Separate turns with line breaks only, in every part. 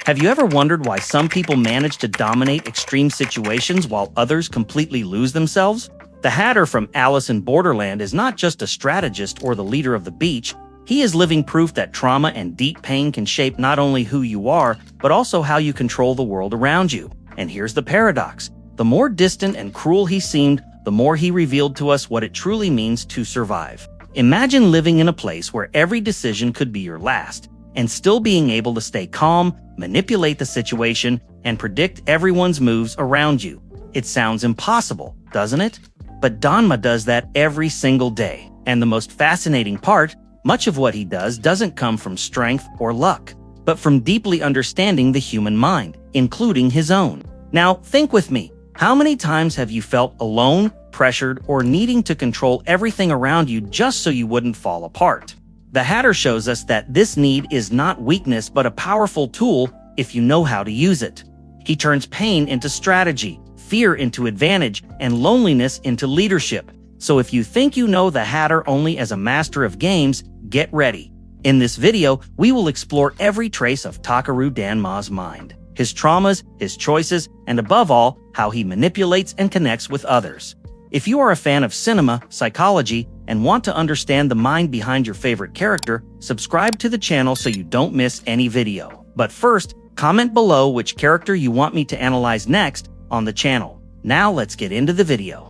Have you ever wondered why some people manage to dominate extreme situations while others completely lose themselves? The Hatter from Alice in Borderland is not just a strategist or the leader of the beach. He is living proof that trauma and deep pain can shape not only who you are, but also how you control the world around you. And here's the paradox. The more distant and cruel he seemed, the more he revealed to us what it truly means to survive. Imagine living in a place where every decision could be your last, and still being able to stay calm, manipulate the situation, and predict everyone's moves around you. It sounds impossible, doesn't it? But Danma does that every single day. And the most fascinating part, much of what he does doesn't come from strength or luck, but from deeply understanding the human mind, including his own. Now, think with me. How many times have you felt alone, pressured, or needing to control everything around you just so you wouldn't fall apart? The Hatter shows us that this need is not weakness but a powerful tool if you know how to use it. He turns pain into strategy, fear into advantage, and loneliness into leadership. So if you think you know the Hatter only as a master of games, get ready. In this video, we will explore every trace of Takeru Danma's mind, his traumas, his choices, and above all, how he manipulates and connects with others. If you are a fan of cinema, psychology, and want to understand the mind behind your favorite character, subscribe to the channel so you don't miss any video. But first, comment below which character you want me to analyze next on the channel. Now let's get into the video.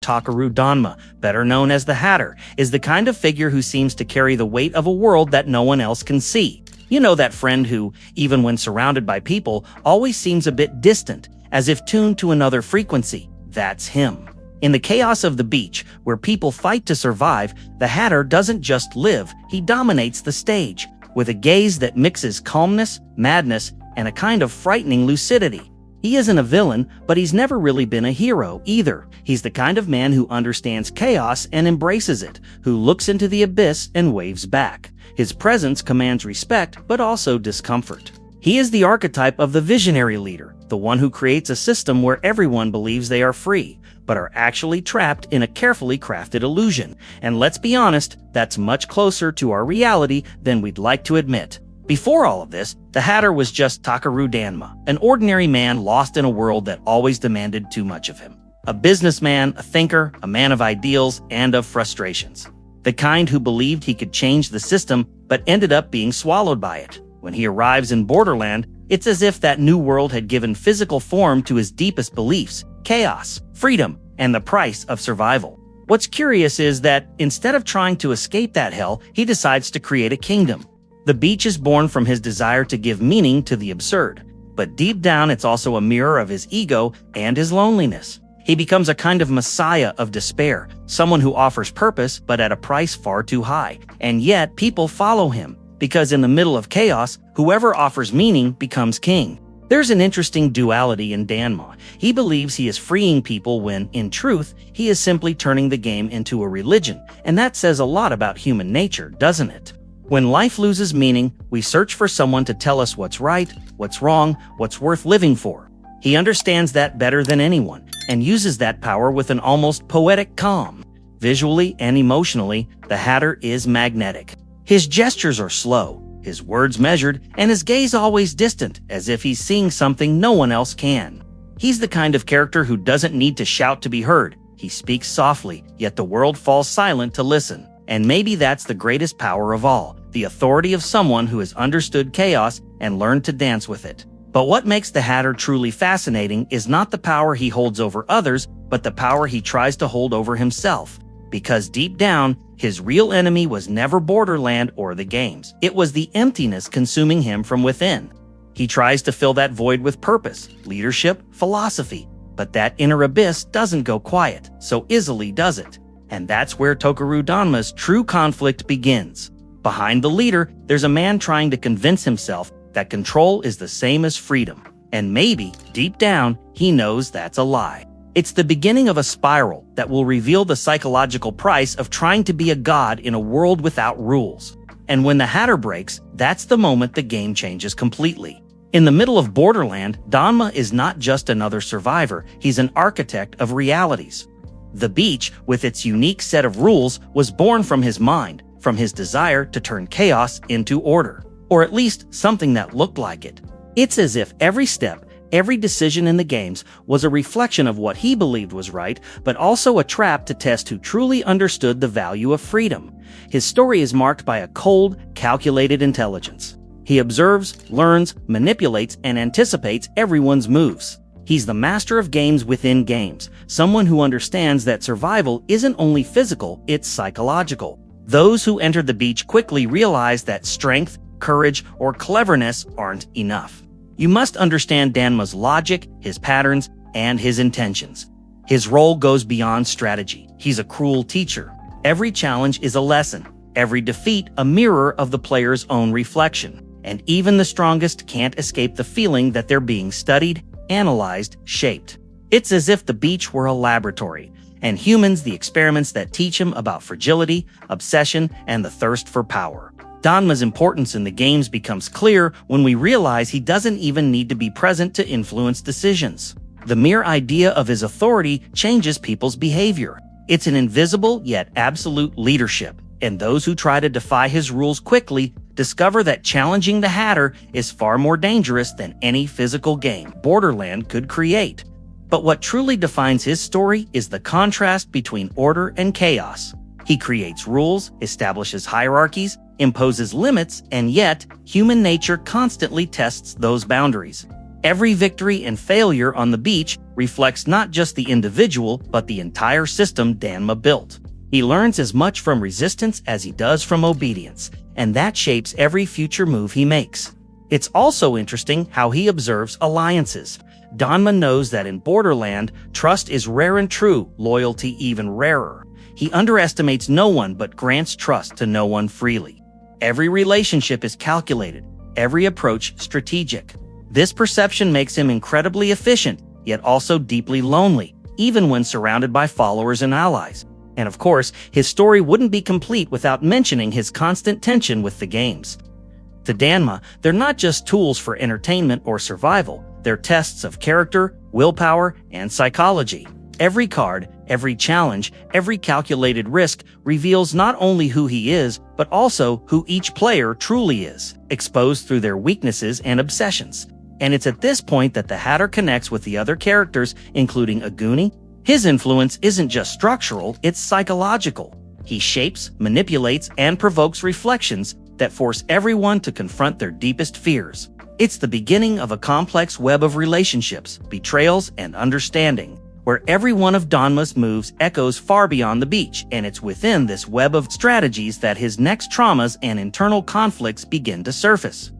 Takeru Danma, better known as the Hatter, is the kind of figure who seems to carry the weight of a world that no one else can see. You know, that friend who, even when surrounded by people, always seems a bit distant, as if tuned to another frequency. That's him. In the chaos of the beach, where people fight to survive, the Hatter doesn't just live, he dominates the stage, with a gaze that mixes calmness, madness, and a kind of frightening lucidity. He isn't a villain, but he's never really been a hero either. He's the kind of man who understands chaos and embraces it, who looks into the abyss and waves back. His presence commands respect, but also discomfort. He is the archetype of the visionary leader, the one who creates a system where everyone believes they are free, but are actually trapped in a carefully crafted illusion. And let's be honest, that's much closer to our reality than we'd like to admit. Before all of this, the Hatter was just Takeru Danma, an ordinary man lost in a world that always demanded too much of him. A businessman, a thinker, a man of ideals, and of frustrations. The kind who believed he could change the system, but ended up being swallowed by it. When he arrives in Borderland, it's as if that new world had given physical form to his deepest beliefs: chaos, freedom, and the price of survival. What's curious is that, instead of trying to escape that hell, he decides to create a kingdom. The beach is born from his desire to give meaning to the absurd, but deep down it's also a mirror of his ego and his loneliness. He becomes a kind of messiah of despair, someone who offers purpose but at a price far too high. And yet people follow him, because in the middle of chaos, whoever offers meaning becomes king. There's an interesting duality in Danma. He believes he is freeing people when, in truth, he is simply turning the game into a religion, and that says a lot about human nature, doesn't it? When life loses meaning, we search for someone to tell us what's right, what's wrong, what's worth living for. He understands that better than anyone, and uses that power with an almost poetic calm. Visually and emotionally, the Hatter is magnetic. His gestures are slow, his words measured, and his gaze always distant, as if he's seeing something no one else can. He's the kind of character who doesn't need to shout to be heard. He speaks softly, yet the world falls silent to listen. And maybe that's the greatest power of all, the authority of someone who has understood chaos and learned to dance with it. But what makes the Hatter truly fascinating is not the power he holds over others, but the power he tries to hold over himself. Because deep down, his real enemy was never Borderland or the games. It was the emptiness consuming him from within. He tries to fill that void with purpose, leadership, philosophy. But that inner abyss doesn't go quiet so easily, does it? And that's where Takeru Danma's true conflict begins. Behind the leader, there's a man trying to convince himself that control is the same as freedom. And maybe, deep down, he knows that's a lie. It's the beginning of a spiral that will reveal the psychological price of trying to be a god in a world without rules. And when the Hatter breaks, that's the moment the game changes completely. In the middle of Borderland, Danma is not just another survivor, he's an architect of realities. The beach, with its unique set of rules, was born from his mind, from his desire to turn chaos into order, or at least something that looked like it. It's as if every step, every decision in the games was a reflection of what he believed was right, but also a trap to test who truly understood the value of freedom. His story is marked by a cold, calculated intelligence. He observes, learns, manipulates, and anticipates everyone's moves. He's the master of games within games, someone who understands that survival isn't only physical, it's psychological. Those who enter the beach quickly realize that strength, courage, or cleverness aren't enough. You must understand Danma's logic, his patterns, and his intentions. His role goes beyond strategy. He's a cruel teacher. Every challenge is a lesson, every defeat a mirror of the player's own reflection. And even the strongest can't escape the feeling that they're being studied, analyzed, shaped. It's as if the beach were a laboratory, and humans the experiments that teach him about fragility, obsession, and the thirst for power. Danma's importance in the games becomes clear when we realize he doesn't even need to be present to influence decisions. The mere idea of his authority changes people's behavior. It's an invisible yet absolute leadership, and those who try to defy his rules quickly discover that challenging the Hatter is far more dangerous than any physical game Borderland could create. But what truly defines his story is the contrast between order and chaos. He creates rules, establishes hierarchies, imposes limits, and yet, human nature constantly tests those boundaries. Every victory and failure on the beach reflects not just the individual, but the entire system Danma built. He learns as much from resistance as he does from obedience, and that shapes every future move he makes. It's also interesting how he observes alliances. Danma knows that in Borderland, trust is rare and true, loyalty even rarer. He underestimates no one but grants trust to no one freely. Every relationship is calculated, every approach strategic. This perception makes him incredibly efficient, yet also deeply lonely, even when surrounded by followers and allies. And of course, his story wouldn't be complete without mentioning his constant tension with the games. To Danma, they're not just tools for entertainment or survival, they're tests of character, willpower, and psychology. Every card, every challenge, every calculated risk reveals not only who he is, but also who each player truly is, exposed through their weaknesses and obsessions. And it's at this point that the Hatter connects with the other characters, including Aguni. His influence isn't just structural, it's psychological. He shapes, manipulates, and provokes reflections that force everyone to confront their deepest fears. It's the beginning of a complex web of relationships, betrayals, and understanding, where every one of Danma's moves echoes far beyond the beach, and it's within this web of strategies that his next traumas and internal conflicts begin to surface.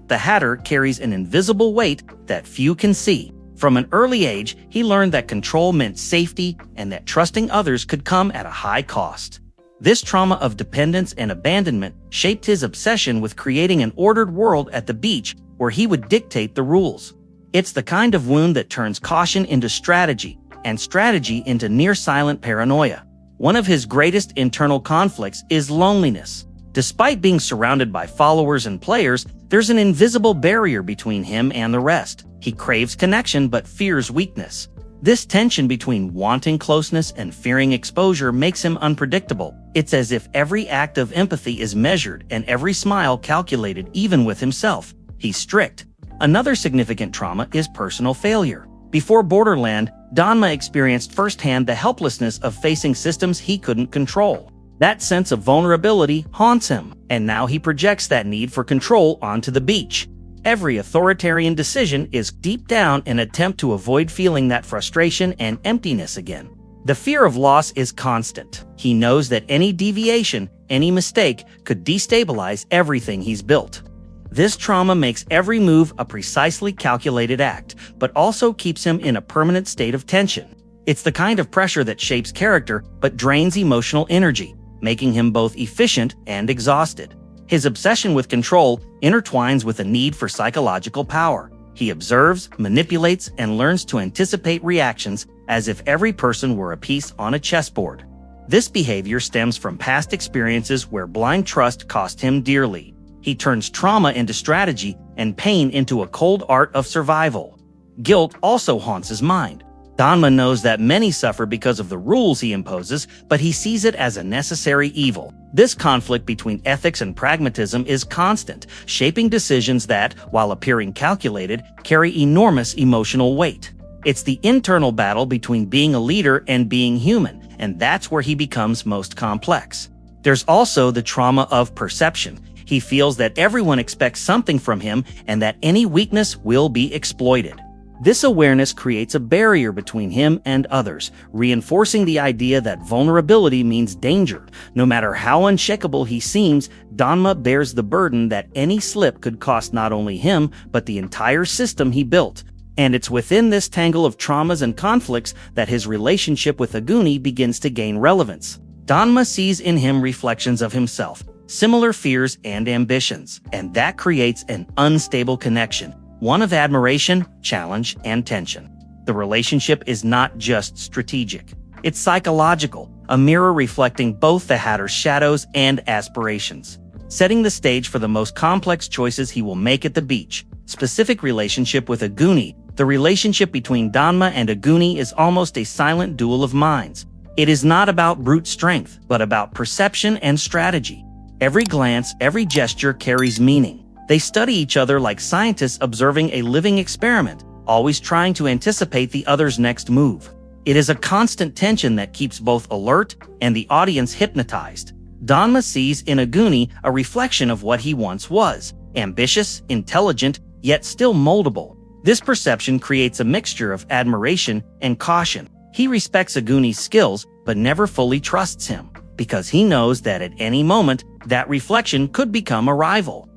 The Hatter carries an invisible weight that few can see. From an early age, he learned that control meant safety and that trusting others could come at a high cost. This trauma of dependence and abandonment shaped his obsession with creating an ordered world at the beach where he would dictate the rules. It's the kind of wound that turns caution into strategy, and strategy into near-silent paranoia. One of his greatest internal conflicts is loneliness. Despite being surrounded by followers and players, there's an invisible barrier between him and the rest. He craves connection but fears weakness. This tension between wanting closeness and fearing exposure makes him unpredictable. It's as if every act of empathy is measured and every smile calculated even with himself. He's strict. Another significant trauma is personal failure. Before Borderland, Danma experienced firsthand the helplessness of facing systems he couldn't control. That sense of vulnerability haunts him, and now he projects that need for control onto the beach. Every authoritarian decision is deep down an attempt to avoid feeling that frustration and emptiness again. The fear of loss is constant. He knows that any deviation, any mistake, could destabilize everything he's built. This trauma makes every move a precisely calculated act, but also keeps him in a permanent state of tension. It's the kind of pressure that shapes character but drains emotional energy, making him both efficient and exhausted. His obsession with control intertwines with a need for psychological power. He observes, manipulates, and learns to anticipate reactions as if every person were a piece on a chessboard. This behavior stems from past experiences where blind trust cost him dearly. He turns trauma into strategy and pain into a cold art of survival. Guilt also haunts his mind. Danma knows that many suffer because of the rules he imposes, but he sees it as a necessary evil. This conflict between ethics and pragmatism is constant, shaping decisions that, while appearing calculated, carry enormous emotional weight. It's the internal battle between being a leader and being human, and that's where he becomes most complex. There's also the trauma of perception. He feels that everyone expects something from him and that any weakness will be exploited. This awareness creates a barrier between him and others, reinforcing the idea that vulnerability means danger. No matter how unshakable he seems, Danma bears the burden that any slip could cost not only him, but the entire system he built. And it's within this tangle of traumas and conflicts that his relationship with Aguni begins to gain relevance. Danma sees in him reflections of himself, similar fears and ambitions, and that creates an unstable connection. One of admiration, challenge, and tension. The relationship is not just strategic. It's psychological, a mirror reflecting both the Hatter's shadows and aspirations, setting the stage for the most complex choices he will make at the beach. Specific relationship with Aguni. The relationship between Danma and Aguni is almost a silent duel of minds. It is not about brute strength, but about perception and strategy. Every glance, every gesture carries meaning. They study each other like scientists observing a living experiment, always trying to anticipate the other's next move. It is a constant tension that keeps both alert and the audience hypnotized. Danma sees in Aguni a reflection of what he once was, ambitious, intelligent, yet still moldable. This perception creates a mixture of admiration and caution. He respects Aguni's skills, but never fully trusts him, because he knows that at any moment, that reflection could become a rival.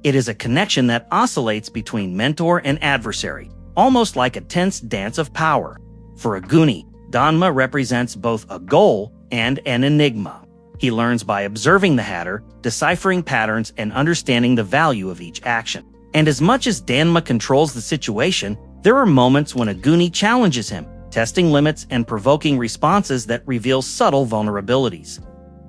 It is a connection that oscillates between mentor and adversary, almost like a tense dance of power. For Aguni, Danma represents both a goal and an enigma. He learns by observing the Hatter, deciphering patterns, and understanding the value of each action. And as much as Danma controls the situation, there are moments when Aguni challenges him, testing limits and provoking responses that reveal subtle vulnerabilities.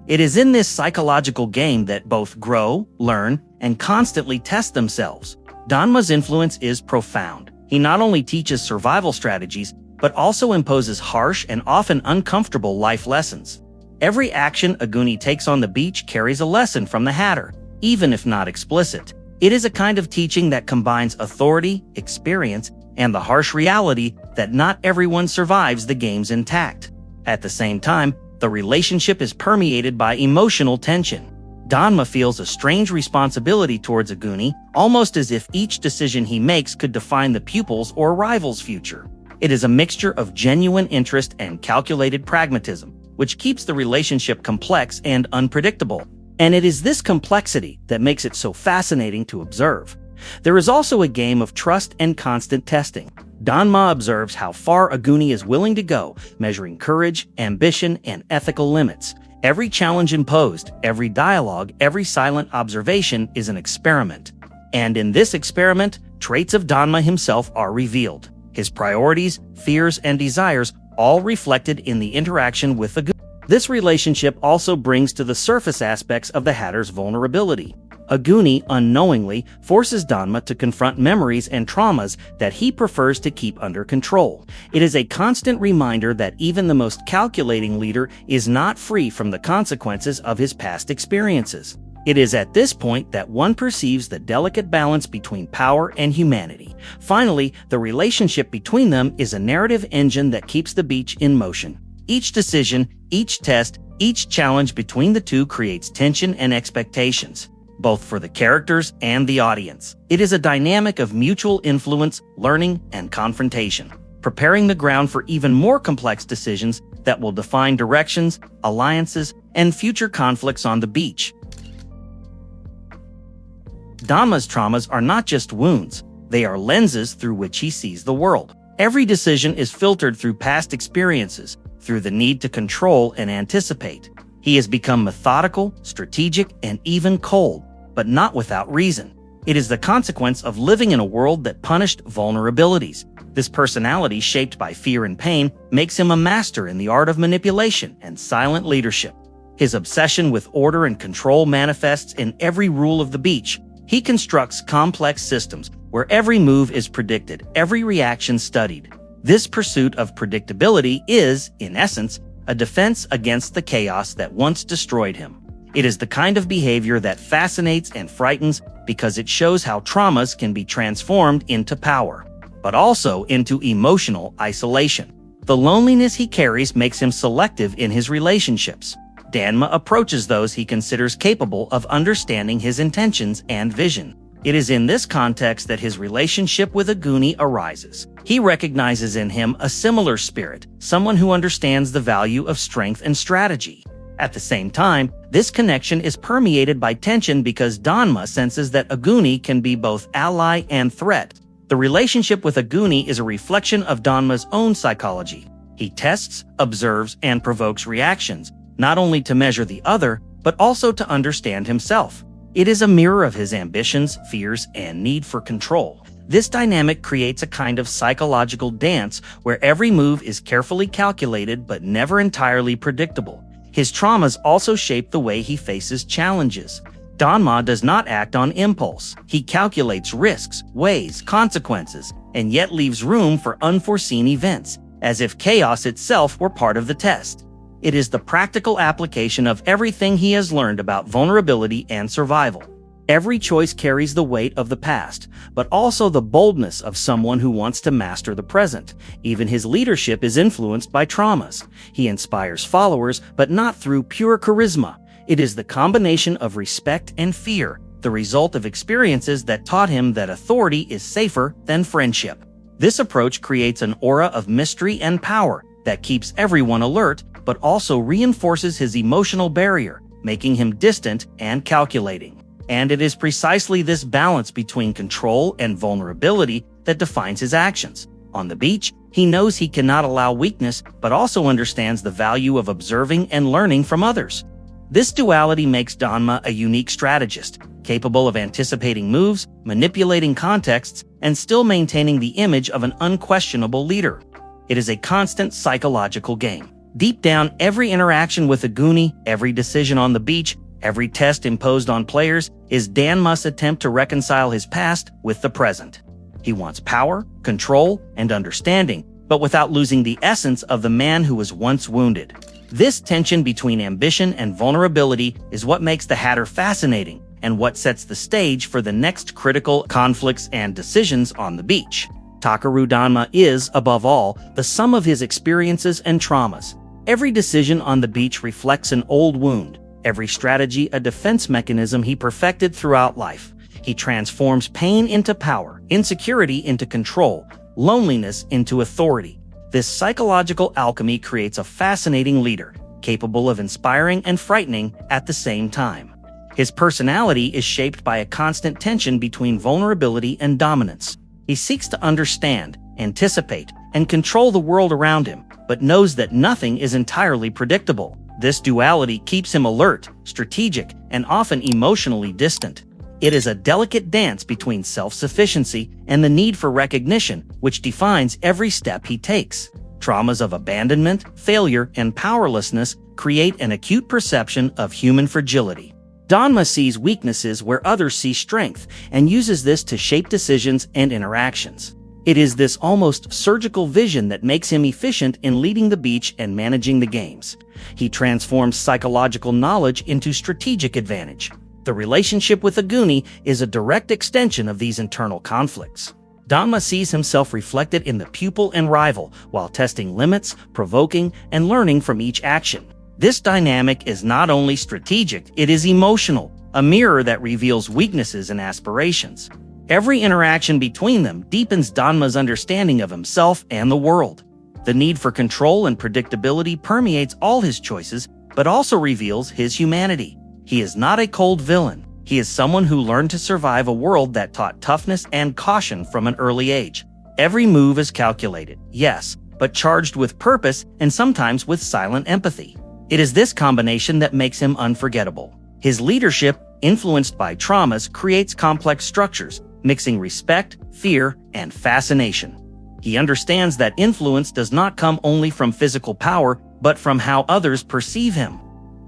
It is in this psychological game that both grow, learn, and constantly test themselves. Danma's influence is profound. He not only teaches survival strategies, but also imposes harsh and often uncomfortable life lessons. Every action Aguni takes on the beach carries a lesson from the Hatter, even if not explicit. It is a kind of teaching that combines authority, experience, and the harsh reality that not everyone survives the games intact. At the same time, the relationship is permeated by emotional tension. Danma feels a strange responsibility towards Aguni, almost as if each decision he makes could define the pupil's or rival's future. It is a mixture of genuine interest and calculated pragmatism, which keeps the relationship complex and unpredictable. And it is this complexity that makes it so fascinating to observe. There is also a game of trust and constant testing. Danma observes how far Aguni is willing to go, measuring courage, ambition, and ethical limits. Every challenge imposed, every dialogue, every silent observation is an experiment. And in this experiment, traits of Danma himself are revealed. His priorities, fears, and desires all reflected in the interaction with Aguni. This relationship also brings to the surface aspects of the Hatter's vulnerability. Aguni unknowingly forces Danma to confront memories and traumas that he prefers to keep under control. It is a constant reminder that even the most calculating leader is not free from the consequences of his past experiences. It is at this point that one perceives the delicate balance between power and humanity. Finally, the relationship between them is a narrative engine that keeps the beach in motion. Each decision, each test, each challenge between the two creates tension and expectations, both for the characters and the audience. It is a dynamic of mutual influence, learning, and confrontation, preparing the ground for even more complex decisions that will define directions, alliances, and future conflicts on the beach. Danma's traumas are not just wounds, they are lenses through which he sees the world. Every decision is filtered through past experiences, through the need to control and anticipate. He has become methodical, strategic, and even cold, but not without reason. It is the consequence of living in a world that punished vulnerabilities. This personality, shaped by fear and pain, makes him a master in the art of manipulation and silent leadership. His obsession with order and control manifests in every rule of the beach. He constructs complex systems where every move is predicted, every reaction studied. This pursuit of predictability is, in essence, a defense against the chaos that once destroyed him. It is the kind of behavior that fascinates and frightens because it shows how traumas can be transformed into power, but also into emotional isolation. The loneliness he carries makes him selective in his relationships. Danma approaches those he considers capable of understanding his intentions and vision. It is in this context that his relationship with Aguni arises. He recognizes in him a similar spirit, someone who understands the value of strength and strategy. At the same time, this connection is permeated by tension because Danma senses that Aguni can be both ally and threat. The relationship with Aguni is a reflection of Danma's own psychology. He tests, observes, and provokes reactions, not only to measure the other, but also to understand himself. It is a mirror of his ambitions, fears, and need for control. This dynamic creates a kind of psychological dance where every move is carefully calculated but never entirely predictable. His traumas also shape the way he faces challenges. Danma does not act on impulse. He calculates risks, weighs consequences, and yet leaves room for unforeseen events, as if chaos itself were part of the test. It is the practical application of everything he has learned about vulnerability and survival. Every choice carries the weight of the past, but also the boldness of someone who wants to master the present. Even his leadership is influenced by traumas. He inspires followers, but not through pure charisma. It is the combination of respect and fear, the result of experiences that taught him that authority is safer than friendship. This approach creates an aura of mystery and power that keeps everyone alert, but also reinforces his emotional barrier, making him distant and calculating. And it is precisely this balance between control and vulnerability that defines his actions. On the beach, he knows he cannot allow weakness, but also understands the value of observing and learning from others. This duality makes Danma a unique strategist, capable of anticipating moves, manipulating contexts, and still maintaining the image of an unquestionable leader. It is a constant psychological game. Deep down, every interaction with Aguni, every decision on the beach, every test imposed on players is Danma's attempt to reconcile his past with the present. He wants power, control, and understanding, but without losing the essence of the man who was once wounded. This tension between ambition and vulnerability is what makes the Hatter fascinating and what sets the stage for the next critical conflicts and decisions on the beach. Takeru Danma is, above all, the sum of his experiences and traumas. Every decision on the beach reflects an old wound, every strategy a defense mechanism he perfected throughout life. He transforms pain into power, insecurity into control, loneliness into authority. This psychological alchemy creates a fascinating leader, capable of inspiring and frightening at the same time. His personality is shaped by a constant tension between vulnerability and dominance. He seeks to understand, anticipate, and control the world around him, but knows that nothing is entirely predictable. This duality keeps him alert, strategic, and often emotionally distant. It is a delicate dance between self-sufficiency and the need for recognition, which defines every step he takes. Traumas of abandonment, failure, and powerlessness create an acute perception of human fragility. Danma sees weaknesses where others see strength and uses this to shape decisions and interactions. It is this almost surgical vision that makes him efficient in leading the beach and managing the games. He transforms psychological knowledge into strategic advantage. The relationship with Aguni is a direct extension of these internal conflicts. Danma sees himself reflected in the pupil and rival while testing limits, provoking, and learning from each action. This dynamic is not only strategic, it is emotional, a mirror that reveals weaknesses and aspirations. Every interaction between them deepens Danma's understanding of himself and the world. The need for control and predictability permeates all his choices, but also reveals his humanity. He is not a cold villain. He is someone who learned to survive a world that taught toughness and caution from an early age. Every move is calculated, yes, but charged with purpose and sometimes with silent empathy. It is this combination that makes him unforgettable. His leadership, influenced by traumas, creates complex structures, mixing respect, fear, and fascination. He understands that influence does not come only from physical power, but from how others perceive him.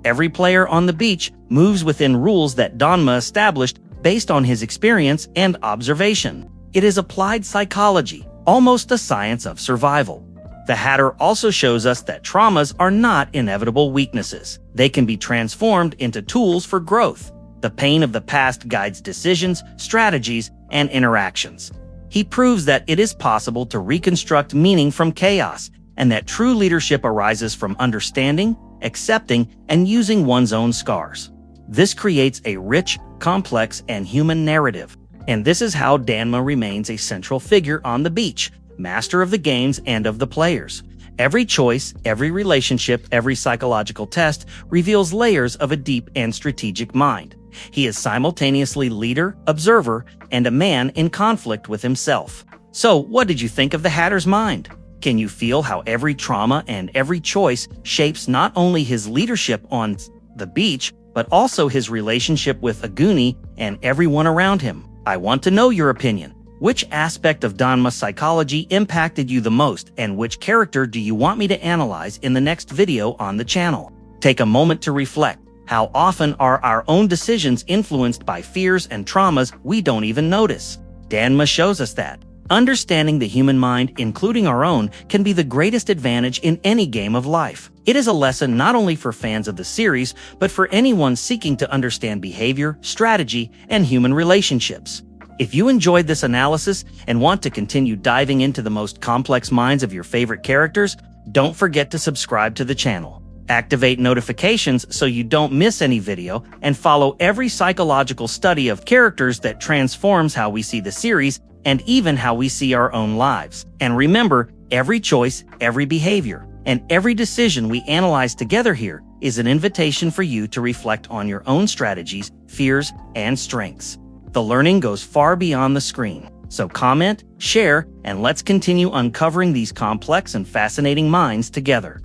Every player on the beach moves within rules that Danma established based on his experience and observation. It is applied psychology, almost a science of survival. The Hatter also shows us that traumas are not inevitable weaknesses. They can be transformed into tools for growth. The pain of the past guides decisions, strategies, and interactions. He proves that it is possible to reconstruct meaning from chaos, and that true leadership arises from understanding, accepting, and using one's own scars. This creates a rich, complex, and human narrative. And this is how Danma remains a central figure on the beach, master of the games and of the players. Every choice, every relationship, every psychological test reveals layers of a deep and strategic mind. He is simultaneously leader, observer, and a man in conflict with himself. So, what did you think of the Hatter's mind? Can you feel how every trauma and every choice shapes not only his leadership on the beach, but also his relationship with Aguni and everyone around him? I want to know your opinion. Which aspect of Danma's psychology impacted you the most, and which character do you want me to analyze in the next video on the channel? Take a moment to reflect. How often are our own decisions influenced by fears and traumas we don't even notice? Danma shows us that understanding the human mind, including our own, can be the greatest advantage in any game of life. It is a lesson not only for fans of the series, but for anyone seeking to understand behavior, strategy, and human relationships. If you enjoyed this analysis and want to continue diving into the most complex minds of your favorite characters, don't forget to subscribe to the channel. Activate notifications so you don't miss any video, and follow every psychological study of characters that transforms how we see the series and even how we see our own lives. And remember, every choice, every behavior, and every decision we analyze together here is an invitation for you to reflect on your own strategies, fears, and strengths. The learning goes far beyond the screen. So comment, share, and let's continue uncovering these complex and fascinating minds together.